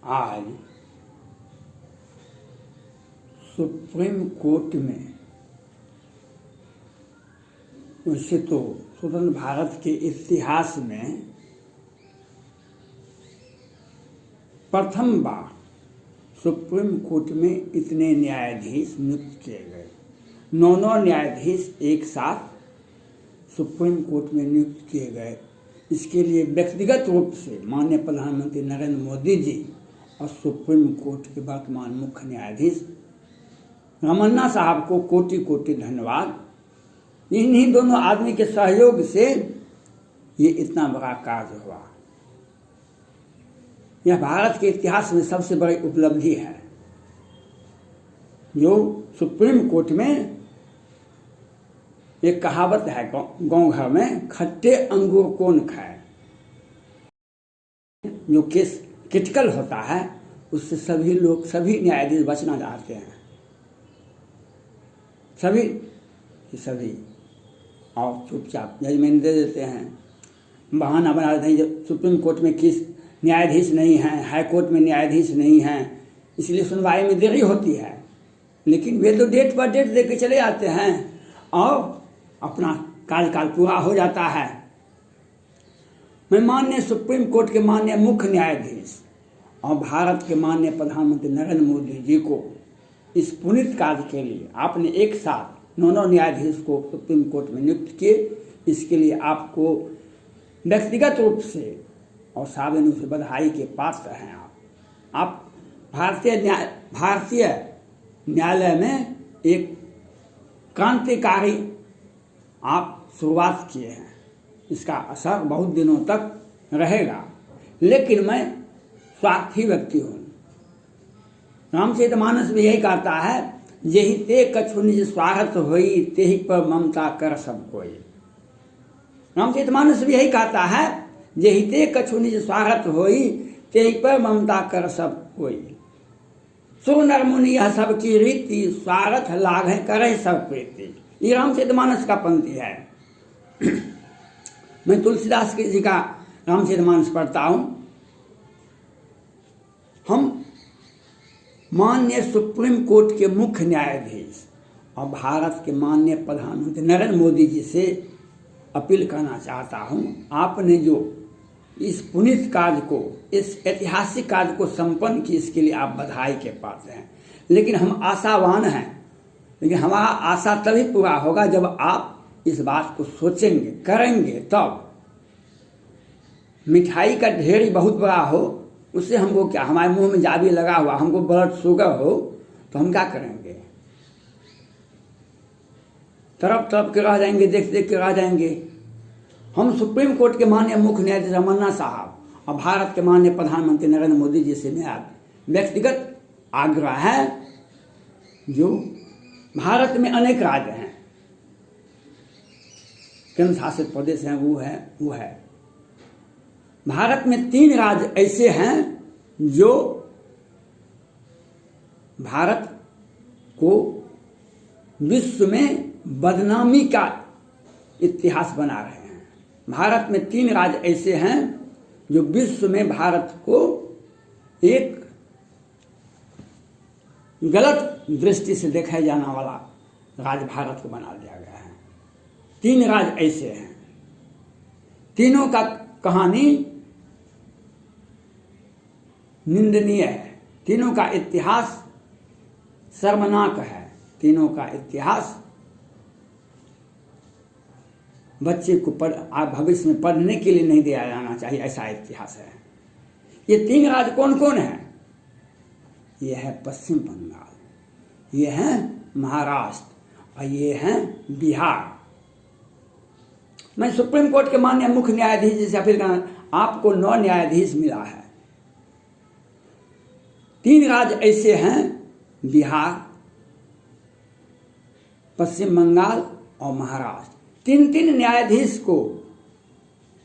आज supreme court में, वैसे तो स्वतंत्र भारत के इतिहास में प्रथम बार सुप्रीम कोर्ट में इतने न्यायाधीश नियुक्त किए गए। 9 न्यायाधीश एक साथ सुप्रीम कोर्ट में नियुक्त किए गए। इसके लिए व्यक्तिगत रूप से माननीय प्रधानमंत्री नरेंद्र मोदी जी और सुप्रीम कोर्ट के वर्तमान मुख्य न्यायाधीश रमन्ना साहब को कोटि कोटि धन्यवाद। इन्हीं दोनों आदमी के सहयोग से ये इतना बड़ा कार्य हुआ। यह भारत के इतिहास में सबसे बड़ी उपलब्धि है जो सुप्रीम कोर्ट में एक कहावत है गांव घर में, खट्टे अंगूर कौन खाए। जो केस क्रिटिकल होता है उससे सभी न्यायाधीश बचना चाहते हैं, सभी और चुपचाप जजमेंट दे देते हैं, बहाना बना देते हैं। जब सुप्रीम कोर्ट में किस न्यायाधीश नहीं हैं, हाई कोर्ट में न्यायाधीश नहीं हैं, इसलिए सुनवाई में देरी होती है। लेकिन वे तो डेट पर डेट दे के चले जाते हैं और अपना कार्यकाल पूरा हो जाता है। मैं माननीय सुप्रीम कोर्ट के माननीय मुख्य न्यायाधीश और भारत के माननीय प्रधानमंत्री नरेंद्र मोदी जी को इस पुनीत कार्य के लिए आपने एक साथ 9 न्यायाधीश को सुप्रीम कोर्ट में नियुक्त किए, इसके लिए आपको व्यक्तिगत रूप से और सावेनु से बधाई के पात्र हैं। आप भारतीय न्यायालय में एक क्रांतिकारी आप शुरुआत किए हैं। इसका असर बहुत दिनों तक रहेगा। लेकिन मैं स्वार्थी व्यक्ति हूँ। रामचरितमानस भी यही कहता है, यही ते कछु निज स्वार्थ होई, तेहि पर ममता कर सब कोई। रामचरितमानस भी यही कहता है, यही ते कछु निज स्वार्थ होई, तेहि पर ममता कर सब कोई। सुर नर मुनि यह सबकी रीति, स्वार्थ लाघे करे सब प्रीति। ये रामचरितमानस का पंक्ति है। मैं तुलसीदास जी का रामचरितमानस पढ़ता हूं। हम माननीय सुप्रीम कोर्ट के मुख्य न्यायाधीश और भारत के माननीय प्रधानमंत्री नरेंद्र मोदी जी से अपील करना चाहता हूं, आपने जो इस पुनीत कार्य को, इस ऐतिहासिक कार्य को संपन्न की, इसके लिए आप बधाई के पात्र हैं। लेकिन हम आशावान हैं, लेकिन हमारा आशा तभी पूरा होगा जब आप इस बात को सोचेंगे, करेंगे। तब मिठाई का ढेरी बहुत बड़ा हो, उससे हमको क्या, हमारे मुंह में जाबी लगा हुआ, हमको ब्लड शुगर हो तो हम क्या करेंगे? तरफ के रह जाएंगे, देख के रह जाएंगे। हम सुप्रीम कोर्ट के माननीय मुख्य न्यायाधीश रमन्ना साहब और भारत के माननीय प्रधानमंत्री नरेंद्र मोदी जी से मेरा व्यक्तिगत आग्रह है, जो भारत में अनेक राज्य हैं, केंद्र शासित प्रदेश हैं, वो है भारत में 3 राज्य ऐसे हैं जो भारत को विश्व में बदनामी का इतिहास बना रहे हैं। भारत में 3 राज्य ऐसे हैं जो विश्व में भारत को एक गलत दृष्टि से देखा जाने वाला राज्य भारत को बना दिया गया है। 3 राज्य ऐसे हैं। तीनों का कहानी निंदनीय है, तीनों का इतिहास शर्मनाक है, तीनों का इतिहास बच्चे को भविष्य में पढ़ने के लिए नहीं दिया जाना चाहिए, ऐसा इतिहास है। ये 3 राज्य कौन कौन है? ये है पश्चिम बंगाल, ये है महाराष्ट्र और ये है बिहार। मैं सुप्रीम कोर्ट के माननीय मुख्य न्यायाधीश से अपील करना, आपको 9 न्यायाधीश मिला है। 3 राज्य ऐसे हैं, बिहार, पश्चिम बंगाल और महाराष्ट्र। 3 न्यायाधीश को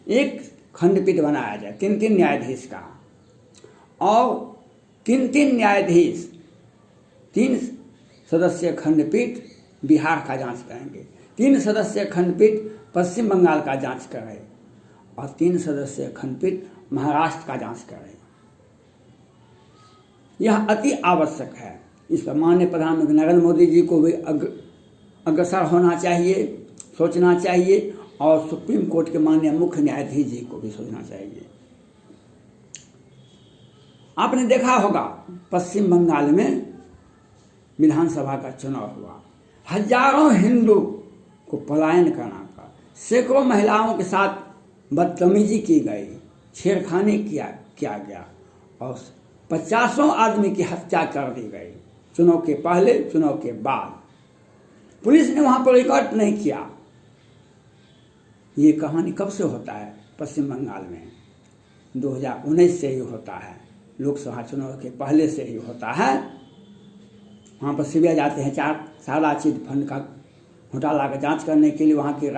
एक खंडपीठ बनाया जाए, 3 न्यायाधीश का, और 3 न्यायाधीश 3 सदस्यीय खंडपीठ बिहार का जांच करेंगे, 3 सदस्यीय खंडपीठ पश्चिम बंगाल का जांच करे और 3 सदस्यीय खंडपीठ महाराष्ट्र का जांच करे। यह अति आवश्यक है। इस पर माननीय प्रधानमंत्री नरेंद्र मोदी जी को भी अग्रसर होना चाहिए, सोचना चाहिए, और सुप्रीम कोर्ट के माननीय मुख्य न्यायाधीश जी को भी सोचना चाहिए। आपने देखा होगा पश्चिम बंगाल में विधानसभा का चुनाव हुआ, हजारों हिंदू को पलायन करना पड़ा, सैकड़ों महिलाओं के साथ बदतमीजी की गई, छेड़खानी किया गया और 50 आदमी की हत्या कर दी गई, चुनाव के पहले चुनाव के बाद। पुलिस ने वहां पर रिकॉर्ड नहीं किया। ये कहानी कब से होता है पश्चिम बंगाल में? 2019 से ही होता है, लोकसभा चुनाव के पहले से ही होता है। वहाँ पर सीबीआई जाते हैं, सारा चिट फंड का घोटाला का जांच करने के लिए वहाँ के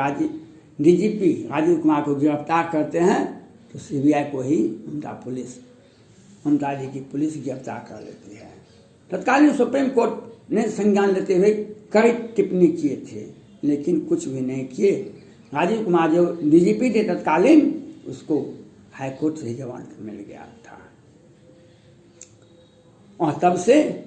डीजीपी राजीव कुमार को गिरफ्तार करते हैं, तो सीबीआई को ही ममता जी की पुलिस गिरफ्तार कर लेती है। तत्कालीन सुप्रीम कोर्ट ने संज्ञान लेते हुए कड़ी टिप्पणी किए थे, लेकिन कुछ भी नहीं किए। राजीव कुमार जो डीजीपी थे तत्कालीन, उसको हाईकोर्ट से जमानत मिल गया था, और तब से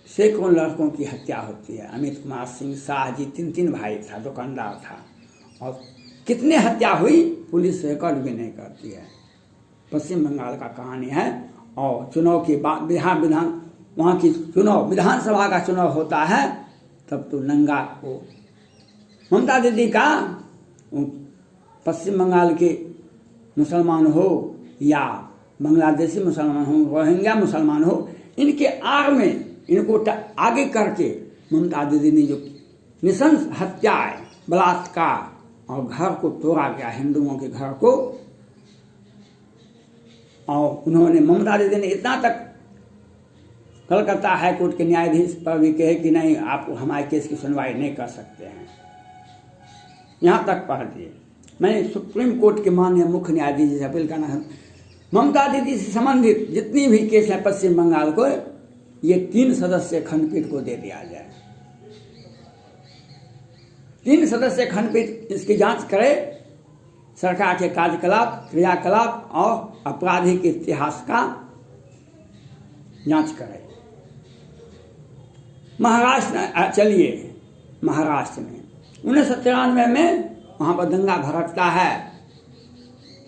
सैकड़ों लड़कों की हत्या होती है। अमित कुमार सिंह शाह जी 3 भाई था, दुकानदार था, और कितने हत्या हुई पुलिस रिकॉर्ड भी नहीं करती है। पश्चिम बंगाल का कहानी है। और चुनाव के बाद वहाँ की विधानसभा का चुनाव होता है, तब तो नंगा को ममता दीदी का पश्चिम बंगाल के मुसलमान हो या बांग्लादेशी मुसलमान हो, रोहिंग्या मुसलमान हो, इनके आड़ में इनको आगे करके ममता दीदी ने जो निशंस हत्याएं, बलात्कार और घर को तोड़ा गया, हिंदुओं के घर को, और उन्होंने ममता दीदी ने इतना तक कलकत्ता हाईकोर्ट के न्यायाधीश पर भी कहे कि नहीं, आप हमारे केस की सुनवाई नहीं कर सकते हैं, यहाँ तक पढ़ दिए। मैं सुप्रीम कोर्ट के माननीय मुख्य न्यायाधीश से अपील करना है, ममता दीदी से संबंधित जितनी भी केस है पश्चिम बंगाल को, ये 3 सदस्यीय खंडपीठ को दे दिया जाए। 3 सदस्यीय खंडपीठ इसकी जांच करे, सरकार के कार्यकलाप, क्रियाकलाप और आपराधिक इतिहास का जांच करे। महाराष्ट्र में 1993 में वहाँ पर दंगा भड़कता है,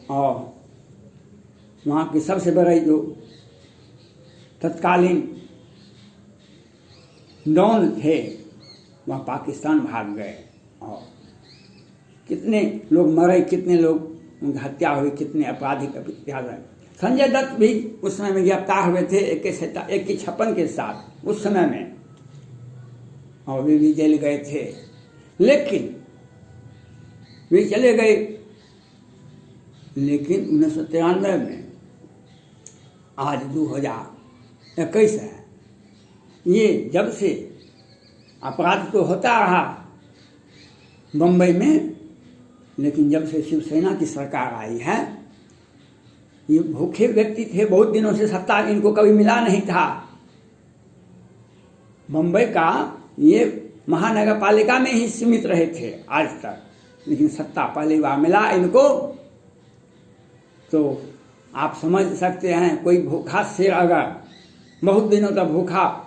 और वहाँ की सबसे बड़ी जो तत्कालीन डॉन थे वह पाकिस्तान भाग गए, और कितने लोग मरे, कितने लोग उनकी हत्या हुई, कितने आपराधिक इतिहास है। संजय दत्त भी उस समय में गिरफ्तार हुए थे AK-56 के साथ उस समय में, और वे भी जेल गए थे, लेकिन वे चले गए। लेकिन 1993 में, आज 2021 है, ये जब से अपराध तो होता रहा बम्बई में, लेकिन जब से शिवसेना की सरकार आई है, ये भूखे व्यक्ति थे, बहुत दिनों से सत्ता इनको कभी मिला नहीं था। बम्बई का ये महानगर पालिका में ही सीमित रहे थे आज तक, लेकिन सत्ता पहली बार मिला इनको। तो आप समझ सकते हैं, कोई भूखा शेर अगर बहुत दिनों तक भूखा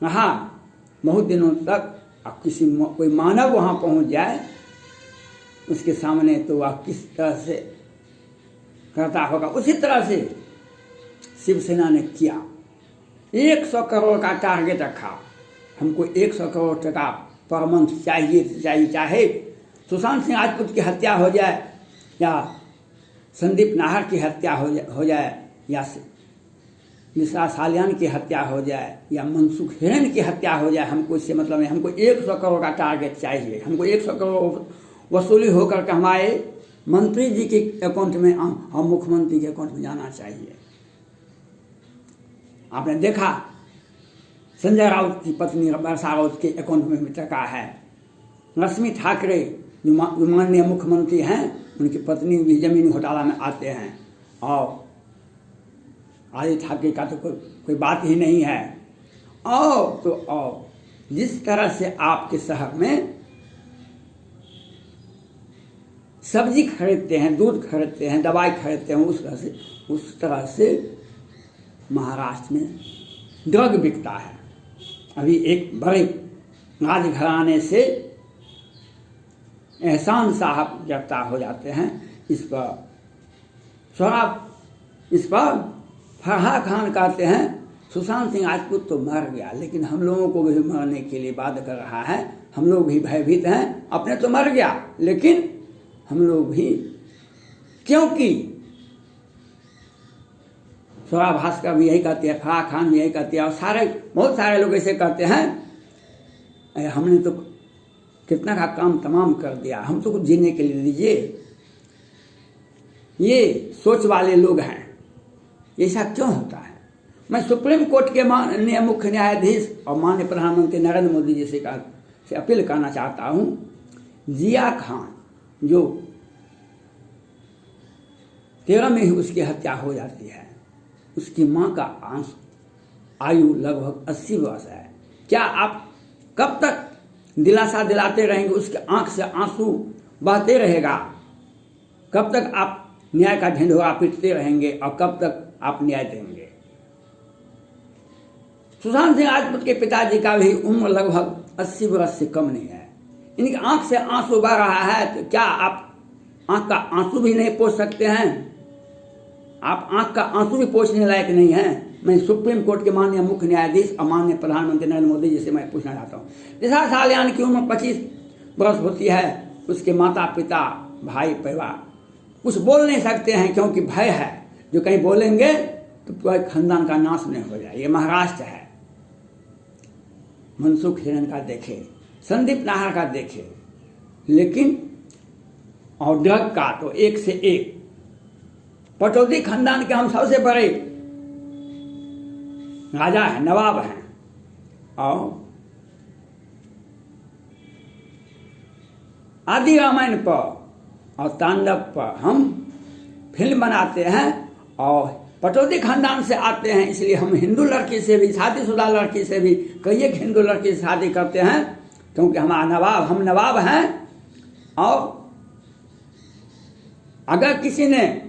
रहा, बहुत दिनों तक, अब कोई मानव वहाँ पहुँच जाए उसके सामने, तो वह किस तरह से करता होगा। उसी तरह से शिवसेना ने किया, 100 करोड़ का टारगेट रखा, हमको 100 करोड़ टका पर मंथ चाहिए, चाहे सुशांत सिंह राजपूत की हत्या हो जाए, या संदीप नाहर की हत्या हो जाए, या मिश्रा सालियान की हत्या हो जाए, या मनसुख हिरेन की हत्या हो जाए, हमको इससे मतलब नहीं। हमको 100 करोड़ का टारगेट चाहिए, हमको 100 करोड़ वसूली होकर के हमारे मंत्री जी के अकाउंट में और मुख्यमंत्री के अकाउंट में जाना चाहिए। आपने देखा संजय राउत की पत्नी वर्षा राउत के अकाउंट में भी टका है। रश्मि ठाकरे जो माननीय मुख्यमंत्री हैं, उनकी पत्नी भी जमीन घोटाला में आते हैं, और आदित्य ठाकरे का तो कोई बात ही नहीं है। और जिस तरह से आपके शहर में सब्जी खरीदते हैं, दूध खरीदते हैं, दवाई खरीदते हैं, उस तरह से महाराष्ट्र में ड्रग बिकता है। अभी एक बड़े राजघराने से एहसान साहब गिरफ्तार हो जाते हैं। इस पर फरहा खान कहते हैं सुशांत सिंह राजपूत तो मर गया, लेकिन हम लोगों को भी मरने के लिए बाध्य कर रहा है। हम लोग भी भयभीत हैं, अपने तो मर गया, लेकिन हम लोग भी, क्योंकि स्वरा भास्कर भी यही कहते हैं, फराह खान भी यही कहते हैं, और बहुत सारे लोग ऐसे कहते हैं हमने तो कितना का काम तमाम कर दिया, हम तो कुछ जीने के लिए दीजिए। ये सोच वाले लोग हैं। ऐसा क्यों होता है? मैं सुप्रीम कोर्ट के माननीय मुख्य न्यायाधीश और माननीय प्रधानमंत्री नरेंद्र मोदी जी से अपील करना चाहता हूँ, जिया खान जो 13 में ही उसकी हत्या हो जाती है, उसकी माँ का आयु लगभग 80 वर्ष है। क्या आप कब तक दिलासा दिलाते रहेंगे? उसके आंख से आंसू बहते रहेगा। कब तक आप न्याय का ढिंढोरा पीटते रहेंगे और कब तक आप न्याय देंगे? सुशांत सिंह राजपूत के पिताजी का भी उम्र लगभग 80 वर्ष से कम नहीं है। इनकी आंख से आंसू बह रहा है, तो क्या आप आंख का आंसू भी नहीं पोंछ सकते हैं? आप आंख का आंसू भी पोंछने लायक नहीं हैं। मैं सुप्रीम कोर्ट के माननीय मुख्य न्यायाधीश और माननीय प्रधानमंत्री नरेंद्र मोदी जी से मैं पूछना चाहता हूँ, दिशा सालियान की उम्र 25 वर्ष होती है, उसके माता पिता भाई परिवार कुछ बोल नहीं सकते हैं, क्योंकि भय है जो कहीं बोलेंगे तो पूरे खानदान का नाश नहीं हो जाए। ये महाराष्ट्र है। मनसुख हिरेन का देखे, संदीप नाहर का देखे, लेकिन और ड्रग का तो एक से एक। पटौदी खानदान के हम सबसे बड़े राजा हैं, नवाब हैं, और आदि रामायण पर और तांडव पर हम फिल्म बनाते हैं और पटौदी खानदान से आते हैं, इसलिए हम हिंदू लड़की से भी, शादीशुदा लड़की से भी, कई एक हिंदू लड़की से शादी करते हैं, क्योंकि हम नवाब हैं। और अगर किसी ने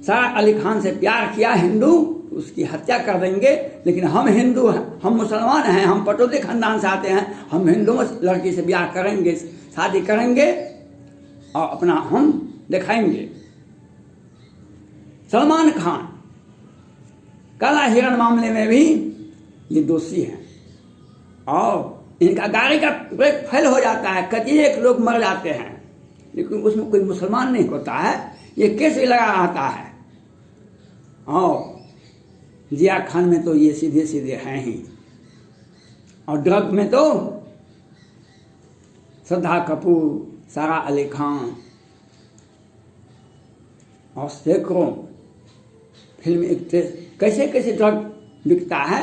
सारा अली खान से प्यार किया हिंदू, उसकी हत्या कर देंगे। लेकिन हम हिंदू हैं, हम मुसलमान हैं, हम पटौदी खानदान से आते हैं, हम हिंदू लड़की से ब्याह करेंगे, शादी करेंगे और अपना हम दिखाएंगे। सलमान खान काला हिरण मामले में भी ये दोषी हैं और इनका गाड़ी का ब्रेक फेल हो जाता है, कई एक लोग मर जाते हैं, लेकिन उसमें कोई मुसलमान नहीं होता है, ये केस भी लगा रहता है। और जिया खान में तो ये सीधे सीधे हैं ही, और ड्रग में तो श्रद्धा कपूर, सारा अली खान और सैकड़ों फिल्म एक्ट्रेस, कैसे कैसे ड्रग बिकता है।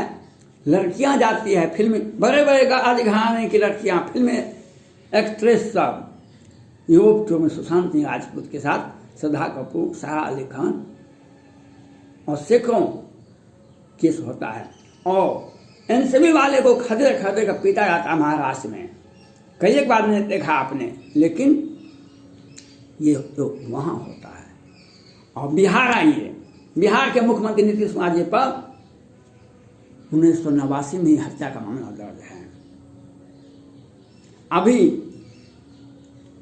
लड़कियां जाती है फिल्म, बड़े बड़े राजघराने की लड़कियां, फिल्म एक्ट्रेस सब यूरोप टूर में सुशांत सिंह राजपूत के साथ श्रद्धा कपूर, सारा अली खान और सैकड़ों केस होता है। और इन सभी वाले को खदे कर पीटा जाता है महाराष्ट्र में। कई एक बार मैंने देखा आपने, लेकिन ये तो वहाँ होता है। और बिहार आइए, बिहार के मुख्यमंत्री नीतीश कुमार जी पर 1989 में हत्या का मामला दर्ज है। अभी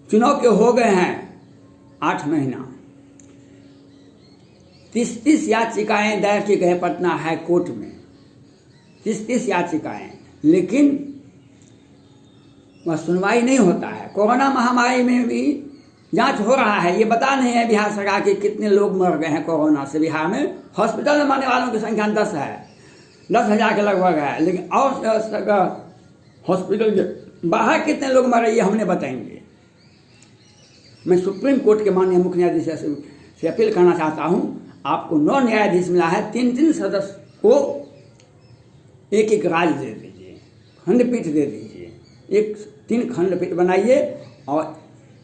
चुनाव के हो गए हैं 8 महीना, 30 याचिकाएं दायर की गई पटना हाई कोर्ट में, 30 याचिकाएं, लेकिन वह सुनवाई नहीं होता है। कोरोना महामारी में भी जांच हो रहा है, ये बता नहीं है बिहार सरकार के कितने लोग मर गए हैं कोरोना से। बिहार में हॉस्पिटल में मरने वालों की संख्या 10 है, 10,000 के लगभग है, लेकिन और हॉस्पिटल के बाहर कितने लोग मरे ये हमने बताएंगे। मैं सुप्रीम कोर्ट के माननीय मुख्य न्यायाधीश से अपील करना चाहता हूँ, आपको 9 न्यायाधीश मिला है, 3 सदस्य को एक राज्य दे दीजिए, खंडपीठ दे दीजिए, 3 खंडपीठ बनाइए और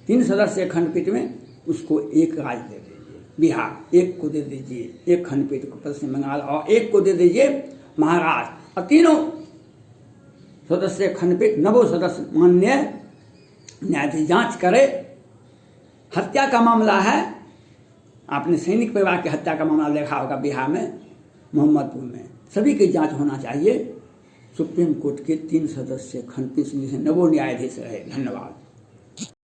3 सदस्य खंडपीठ में उसको एक राज्य दे दीजिए। बिहार एक को दे दीजिए, एक खंडपीठ को पश्चिम बंगाल, और एक को दे दीजिए महाराष्ट्र, और 3 सदस्य खंडपीठ, 9 सदस्य माननीय न्यायाधीश जांच करे। हत्या का मामला है, आपने सैनिक परिवार की हत्या का मामला देखा होगा बिहार में, मोहम्मदपुर में, सभी की जांच होना चाहिए। सुप्रीम कोर्ट के 3 सदस्य खंडपीठ से नवो न्यायाधीश रहे। धन्यवाद।